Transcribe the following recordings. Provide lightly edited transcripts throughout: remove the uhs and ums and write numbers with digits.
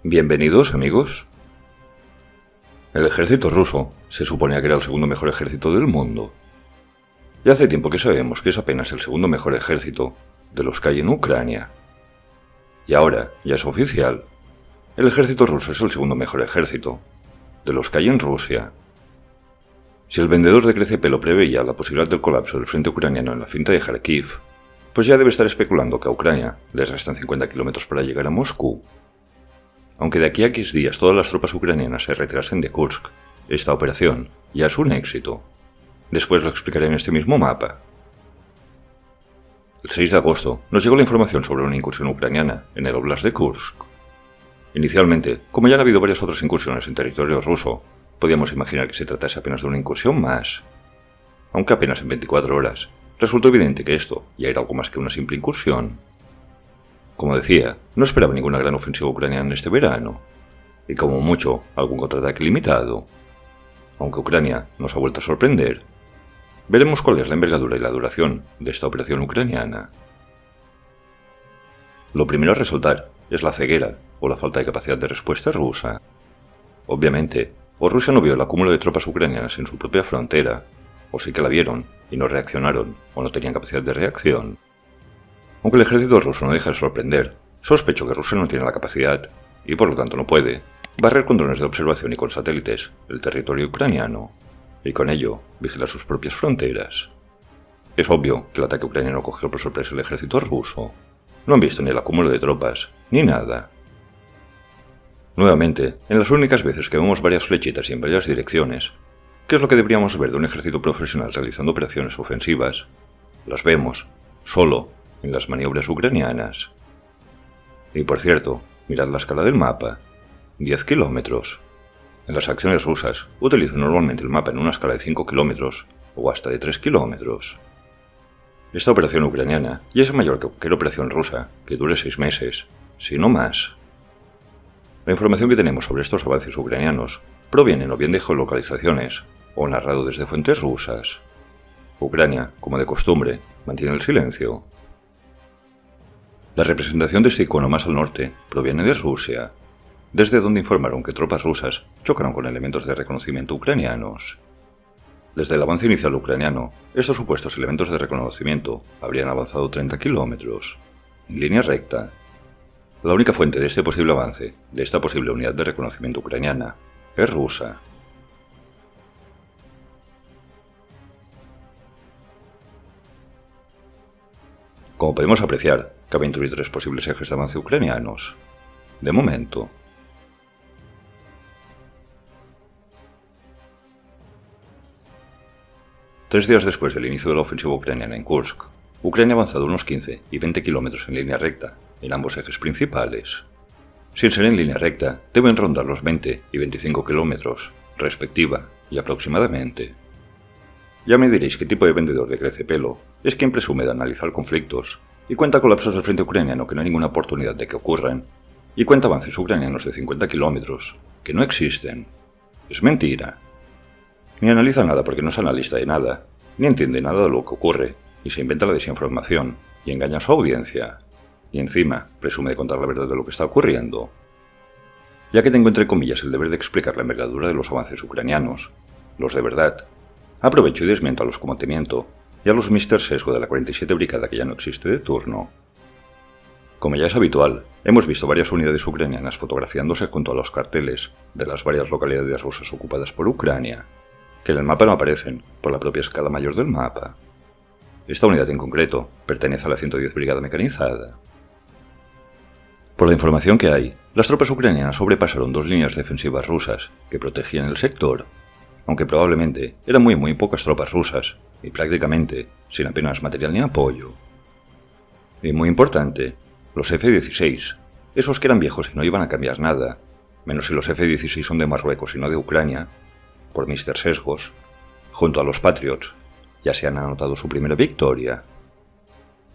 Bienvenidos, amigos. El ejército ruso se suponía que era el segundo mejor ejército del mundo. Y hace tiempo que sabemos que es apenas el segundo mejor ejército de los que hay en Ucrania. Y ahora, ya es oficial, el ejército ruso es el segundo mejor ejército de los que hay en Rusia. Si el vendedor de Crecepelo preveía la posibilidad del colapso del frente ucraniano en la finca de Kharkiv, pues ya debe estar especulando que a Ucrania les restan 50 kilómetros para llegar a Moscú. Aunque de aquí a X días todas las tropas ucranianas se retirasen de Kursk, esta operación ya es un éxito. Después lo explicaré en este mismo mapa. El 6 de agosto nos llegó la información sobre una incursión ucraniana en el Oblast de Kursk. Inicialmente, como ya han habido varias otras incursiones en territorio ruso, podíamos imaginar que se tratase apenas de una incursión más. Aunque apenas en 24 horas, resultó evidente que esto ya era algo más que una simple incursión. Como decía, no esperaba ninguna gran ofensiva ucraniana este verano, y como mucho, algún contraataque limitado. Aunque Ucrania nos ha vuelto a sorprender, veremos cuál es la envergadura y la duración de esta operación ucraniana. Lo primero a resaltar es la ceguera o la falta de capacidad de respuesta rusa. Obviamente, o Rusia no vio el acúmulo de tropas ucranianas en su propia frontera, o sí que la vieron y no reaccionaron o no tenían capacidad de reacción. Aunque el ejército ruso no deja de sorprender, sospecho que Rusia no tiene la capacidad, y por lo tanto no puede, barrer con drones de observación y con satélites el territorio ucraniano, y con ello vigilar sus propias fronteras. Es obvio que el ataque ucraniano cogió por sorpresa el ejército ruso. No han visto ni el acúmulo de tropas, ni nada. Nuevamente, en las únicas veces que vemos varias flechitas y en varias direcciones, ¿qué es lo que deberíamos ver de un ejército profesional realizando operaciones ofensivas? Las vemos, solo, en las maniobras ucranianas. Y por cierto, mirad la escala del mapa. 10 kilómetros. En las acciones rusas, utilizo normalmente el mapa en una escala de 5 kilómetros o hasta de 3 kilómetros. Esta operación ucraniana ya es mayor que cualquier operación rusa que dure 6 meses, si no más. La información que tenemos sobre estos avances ucranianos proviene o bien de geolocalizaciones o narrado desde fuentes rusas. Ucrania, como de costumbre, mantiene el silencio. La representación de este icono más al norte proviene de Rusia, desde donde informaron que tropas rusas chocaron con elementos de reconocimiento ucranianos. Desde el avance inicial ucraniano, estos supuestos elementos de reconocimiento habrían avanzado 30 kilómetros, en línea recta. La única fuente de este posible avance, de esta posible unidad de reconocimiento ucraniana, es rusa. Como podemos apreciar, caben 23 posibles ejes de avance ucranianos. De momento. Tres días después del inicio de la ofensiva ucraniana en Kursk, Ucrania ha avanzado unos 15 y 20 kilómetros en línea recta, en ambos ejes principales. Sin ser en línea recta, deben rondar los 20 y 25 kilómetros, respectiva y aproximadamente. Ya me diréis qué tipo de vendedor de Crecepelo es quien presume de analizar conflictos y cuenta colapsos del frente ucraniano que no hay ninguna oportunidad de que ocurran, y cuenta avances ucranianos de 50 kilómetros que no existen. Es mentira. Ni analiza nada porque no es analista de nada, ni entiende nada de lo que ocurre, y se inventa la desinformación y engaña a su audiencia, y encima presume de contar la verdad de lo que está ocurriendo. Ya que tengo entre comillas el deber de explicar la envergadura de los avances ucranianos, los de verdad, aprovecho y desmiento a los como te miento y a los Mr. Sesgo de la 47 Brigada que ya no existe de turno. Como ya es habitual, hemos visto varias unidades ucranianas fotografiándose junto a los carteles de las varias localidades rusas ocupadas por Ucrania, que en el mapa no aparecen por la propia escala mayor del mapa. Esta unidad en concreto pertenece a la 110 Brigada Mecanizada. Por la información que hay, las tropas ucranianas sobrepasaron 2 líneas defensivas rusas que protegían el sector, aunque probablemente eran muy pocas tropas rusas y prácticamente sin apenas material ni apoyo. Y muy importante, los F-16, esos que eran viejos y no iban a cambiar nada, menos si los F-16 son de Marruecos y no de Ucrania, por Mr. Sesgos, junto a los Patriots, ya se han anotado su primera victoria.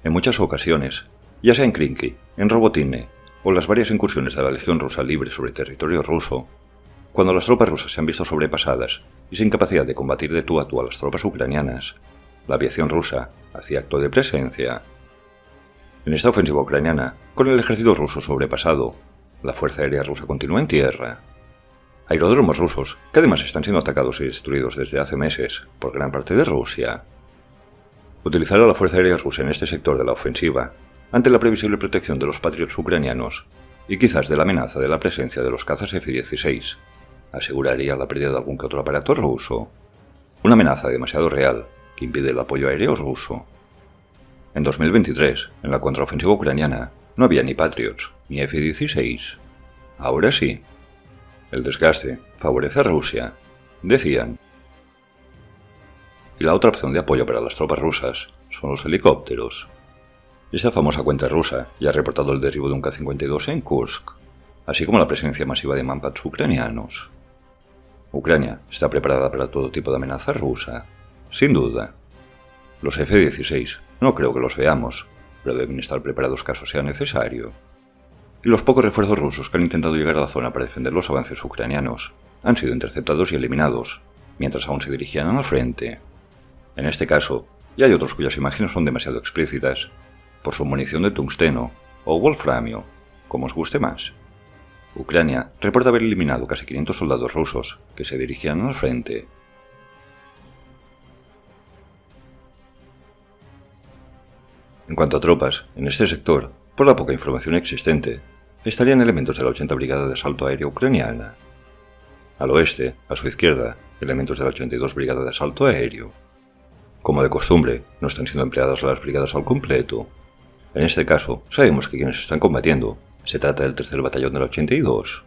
En muchas ocasiones, ya sea en Krinky, en Robotine o las varias incursiones de la Legión Rusa libre sobre territorio ruso, cuando las tropas rusas se han visto sobrepasadas y sin capacidad de combatir de tú a tú a las tropas ucranianas, la aviación rusa hacía acto de presencia. En esta ofensiva ucraniana, con el ejército ruso sobrepasado, la fuerza aérea rusa continúa en tierra. Aeródromos rusos, que además están siendo atacados y destruidos desde hace meses por gran parte de Rusia. Utilizar a la fuerza aérea rusa en este sector de la ofensiva, ante la previsible protección de los Patriots ucranianos y quizás de la amenaza de la presencia de los cazas F-16, aseguraría la pérdida de algún que otro aparato ruso. Una amenaza demasiado real que impide el apoyo aéreo ruso. En 2023, en la contraofensiva ucraniana, no había ni Patriots ni F-16. Ahora sí. El desgaste favorece a Rusia, decían. Y la otra opción de apoyo para las tropas rusas son los helicópteros. Esta famosa cuenta rusa ya ha reportado el derribo de un K-52 en Kursk, así como la presencia masiva de Manpads ucranianos. Ucrania está preparada para todo tipo de amenaza rusa, sin duda. Los F-16 no creo que los veamos, pero deben estar preparados caso sea necesario. Y los pocos refuerzos rusos que han intentado llegar a la zona para defender los avances ucranianos han sido interceptados y eliminados, mientras aún se dirigían al frente. En este caso, y hay otros cuyas imágenes son demasiado explícitas, por su munición de tungsteno o wolframio, como os guste más. Ucrania reporta haber eliminado casi 500 soldados rusos que se dirigían al frente. En cuanto a tropas, en este sector, por la poca información existente, estarían elementos de la 80 Brigada de Asalto Aéreo Ucraniana. Al oeste, a su izquierda, elementos de la 82 Brigada de Asalto Aéreo. Como de costumbre, no están siendo empleadas las brigadas al completo. En este caso, sabemos que quienes están combatiendo se trata del 3er Batallón de la 82.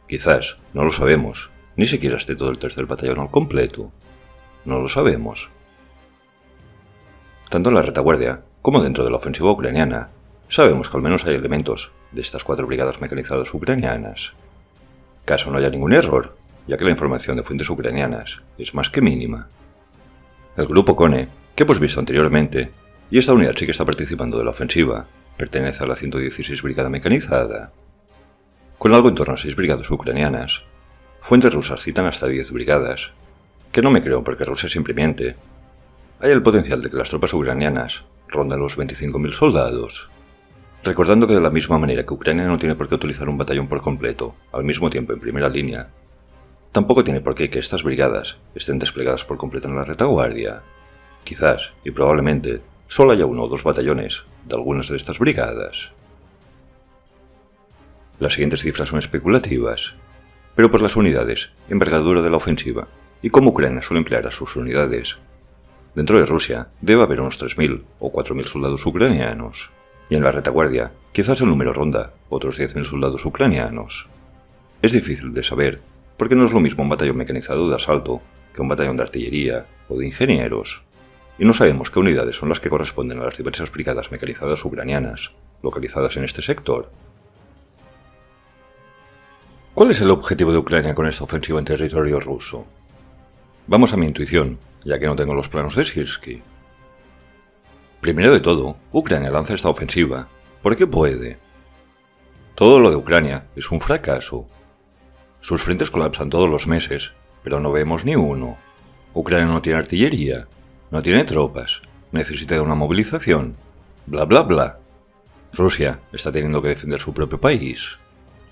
Quizás, no lo sabemos, ni siquiera esté todo el 3er Batallón al completo. No lo sabemos. Tanto en la retaguardia como dentro de la ofensiva ucraniana, sabemos que al menos hay elementos de estas 4 brigadas mecanizadas ucranianas. Caso no haya ningún error, ya que la información de fuentes ucranianas es más que mínima. El grupo Kone, que hemos visto anteriormente, y esta unidad sí que está participando de la ofensiva, pertenece a la 116 Brigada Mecanizada. Con algo en torno a 6 brigadas ucranianas, fuentes rusas citan hasta 10 brigadas, que no me creo porque Rusia siempre miente. Hay el potencial de que las tropas ucranianas rondan los 25.000 soldados. Recordando que de la misma manera que Ucrania no tiene por qué utilizar un batallón por completo al mismo tiempo en primera línea, tampoco tiene por qué que estas brigadas estén desplegadas por completo en la retaguardia. Quizás, y probablemente, solo haya 1 o 2 batallones de algunas de estas brigadas. Las siguientes cifras son especulativas, pero por las unidades, envergadura de la ofensiva y cómo Ucrania suele emplear a sus unidades, dentro de Rusia debe haber unos 3.000 o 4.000 soldados ucranianos, y en la retaguardia quizás el número ronda otros 10.000 soldados ucranianos. Es difícil de saber, porque no es lo mismo un batallón mecanizado de asalto que un batallón de artillería o de ingenieros, y no sabemos qué unidades son las que corresponden a las diversas brigadas mecanizadas ucranianas localizadas en este sector. ¿Cuál es el objetivo de Ucrania con esta ofensiva en territorio ruso? Vamos a mi intuición, ya que no tengo los planos de Sirski. Primero de todo, Ucrania lanza esta ofensiva porque puede. Todo lo de Ucrania es un fracaso. Sus frentes colapsan todos los meses, pero no vemos ni uno. Ucrania no tiene artillería, no tiene tropas, necesita de una movilización, bla bla bla. Rusia está teniendo que defender su propio país.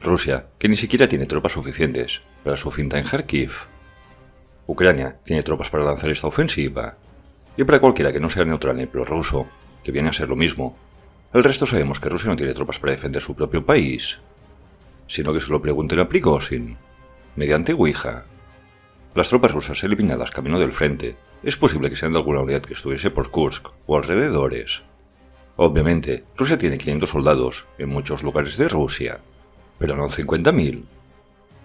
Rusia, que ni siquiera tiene tropas suficientes para su finta en Kharkiv. Ucrania tiene tropas para lanzar esta ofensiva. Y para cualquiera que no sea neutral ni prorruso, que viene a ser lo mismo, el resto sabemos que Rusia no tiene tropas para defender su propio país, sino que se lo pregunten a Prigozhin, mediante Ouija. Las tropas rusas eliminadas camino del frente es posible que sean de alguna unidad que estuviese por Kursk o alrededores. Obviamente, Rusia tiene 500 soldados en muchos lugares de Rusia, pero no 50.000.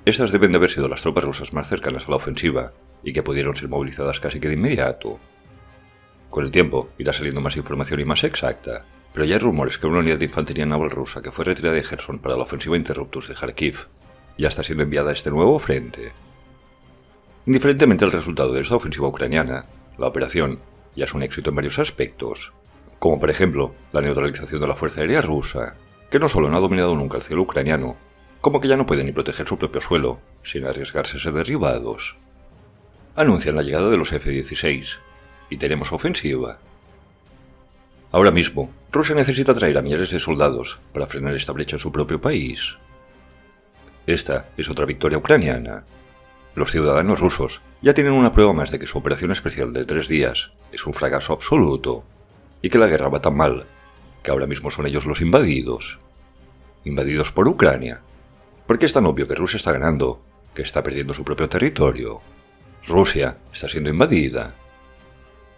Estas deben de haber sido las tropas rusas más cercanas a la ofensiva y que pudieron ser movilizadas casi que de inmediato. Con el tiempo irá saliendo más información y más exacta, pero ya hay rumores que una unidad de infantería naval rusa que fue retirada de Gerson para la ofensiva Interruptus de Kharkiv ya está siendo enviada a este nuevo frente. Indiferentemente del resultado de esta ofensiva ucraniana, la operación ya es un éxito en varios aspectos, como por ejemplo la neutralización de la Fuerza Aérea Rusa, que no solo no ha dominado nunca el cielo ucraniano, como que ya no puede ni proteger su propio suelo sin arriesgarse a ser derribados. Anuncian la llegada de los F-16 y tenemos ofensiva. Ahora mismo, Rusia necesita traer a miles de soldados para frenar esta brecha en su propio país. Esta es otra victoria ucraniana. Los ciudadanos rusos ya tienen una prueba más de que su operación especial de 3 días es un fracaso absoluto, y que la guerra va tan mal que ahora mismo son ellos los invadidos. Invadidos por Ucrania. Porque es tan obvio que Rusia está ganando, que está perdiendo su propio territorio. Rusia está siendo invadida.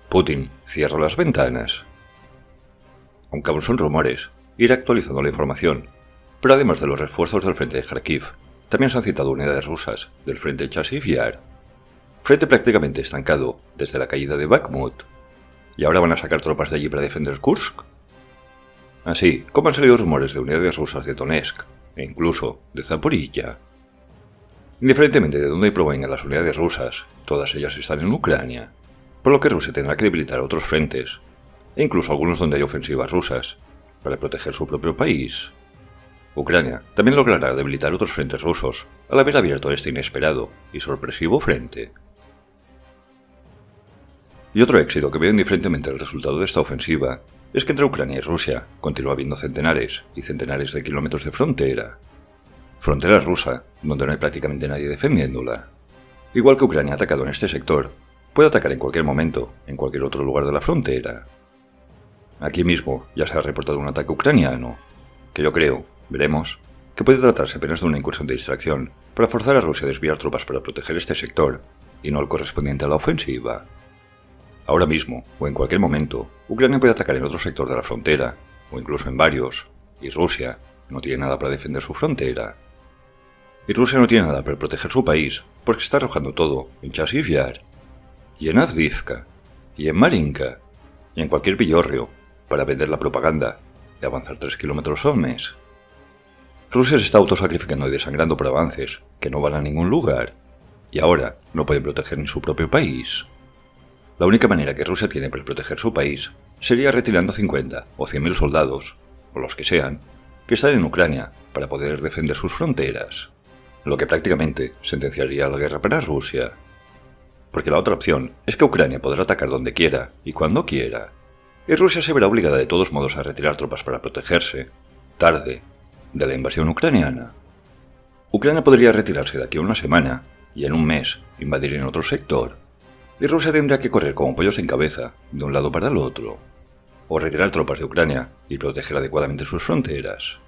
Putin cierra las ventanas. Aunque aún son rumores, irá actualizando la información, pero además de los refuerzos del frente de Kharkiv, también se han citado unidades rusas del frente de Chasiv Yar, frente prácticamente estancado desde la caída de Bakhmut, y ahora van a sacar tropas de allí para defender Kursk. Así como han salido rumores de unidades rusas de Donetsk e incluso de Zaporilla. Indiferentemente de dónde provengan las unidades rusas, todas ellas están en Ucrania, por lo que Rusia tendrá que debilitar otros frentes, e incluso algunos donde hay ofensivas rusas, para proteger su propio país. Ucrania también logrará debilitar otros frentes rusos al haber abierto este inesperado y sorpresivo frente. Y otro éxito que veo indiferentemente del resultado de esta ofensiva es que entre Ucrania y Rusia continúa habiendo centenares y centenares de kilómetros de frontera. Frontera rusa, donde no hay prácticamente nadie defendiéndola. Igual que Ucrania ha atacado en este sector, puede atacar en cualquier momento, en cualquier otro lugar de la frontera. Aquí mismo ya se ha reportado un ataque ucraniano, que yo creo, veremos, que puede tratarse apenas de una incursión de distracción para forzar a Rusia a desviar tropas para proteger este sector, y no el correspondiente a la ofensiva. Ahora mismo, o en cualquier momento, Ucrania puede atacar en otro sector de la frontera, o incluso en varios, y Rusia no tiene nada para defender su frontera. Y Rusia no tiene nada para proteger su país, porque está arrojando todo en Chasiv Yar, y en Avdiivka, y en Marinka, y en cualquier villorrio, para vender la propaganda de avanzar 3 kilómetros al mes. Rusia se está autosacrificando y desangrando por avances que no van a ningún lugar, y ahora no pueden proteger ni su propio país. La única manera que Rusia tiene para proteger su país sería retirando 50 o 100.000 soldados, o los que sean, que están en Ucrania para poder defender sus fronteras, lo que prácticamente sentenciaría la guerra para Rusia. Porque la otra opción es que Ucrania podrá atacar donde quiera y cuando quiera, y Rusia se verá obligada de todos modos a retirar tropas para protegerse, tarde, de la invasión ucraniana. Ucrania podría retirarse de aquí a una semana, y en un mes invadir en otro sector, y Rusia tendría que correr como pollos sin cabeza de un lado para el otro, o retirar tropas de Ucrania y proteger adecuadamente sus fronteras.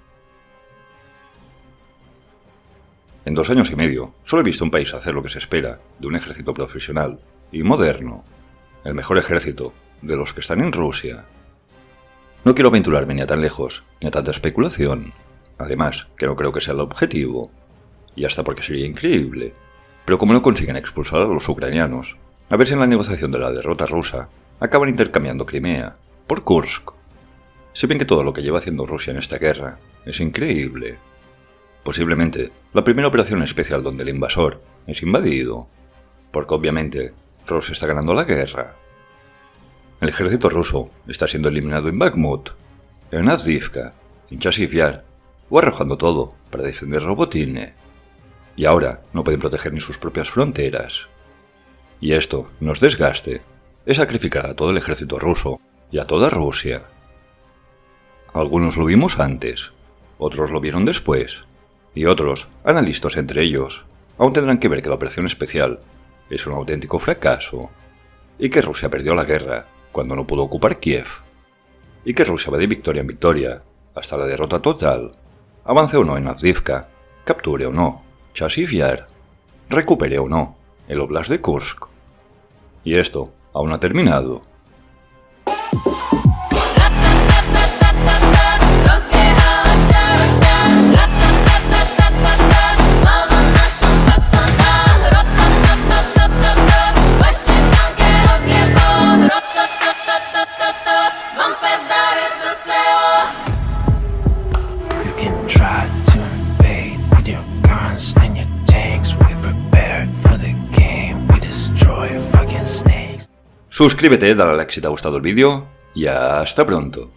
En 2 años y medio, solo he visto un país hacer lo que se espera de un ejército profesional y moderno, el mejor ejército de los que están en Rusia. No quiero aventurarme ni a tan lejos, ni a tanta especulación, además que no creo que sea el objetivo, y hasta porque sería increíble, pero como no consiguen expulsar a los ucranianos, a ver si en la negociación de la derrota rusa acaban intercambiando Crimea por Kursk. Si ven que todo lo que lleva haciendo Rusia en esta guerra es increíble. Posiblemente la primera operación especial donde el invasor es invadido, porque obviamente Rusia está ganando la guerra. El ejército ruso está siendo eliminado en Bakhmut, en Avdiivka, en Chasiv Yar, o arrojando todo para defender Robotine. Y ahora no pueden proteger ni sus propias fronteras. Y esto nos desgaste, es sacrificar a todo el ejército ruso y a toda Rusia. Algunos lo vimos antes, otros lo vieron después, y otros, analistas entre ellos, aún tendrán que ver que la operación especial es un auténtico fracaso, y que Rusia perdió la guerra cuando no pudo ocupar Kiev, y que Rusia va de victoria en victoria hasta la derrota total, avance o no en Avdiivka, capture o no Chasiv Yar, recupere o no el Oblast de Kursk. Y esto aún no ha terminado. Suscríbete, dale a like si te ha gustado el vídeo y hasta pronto.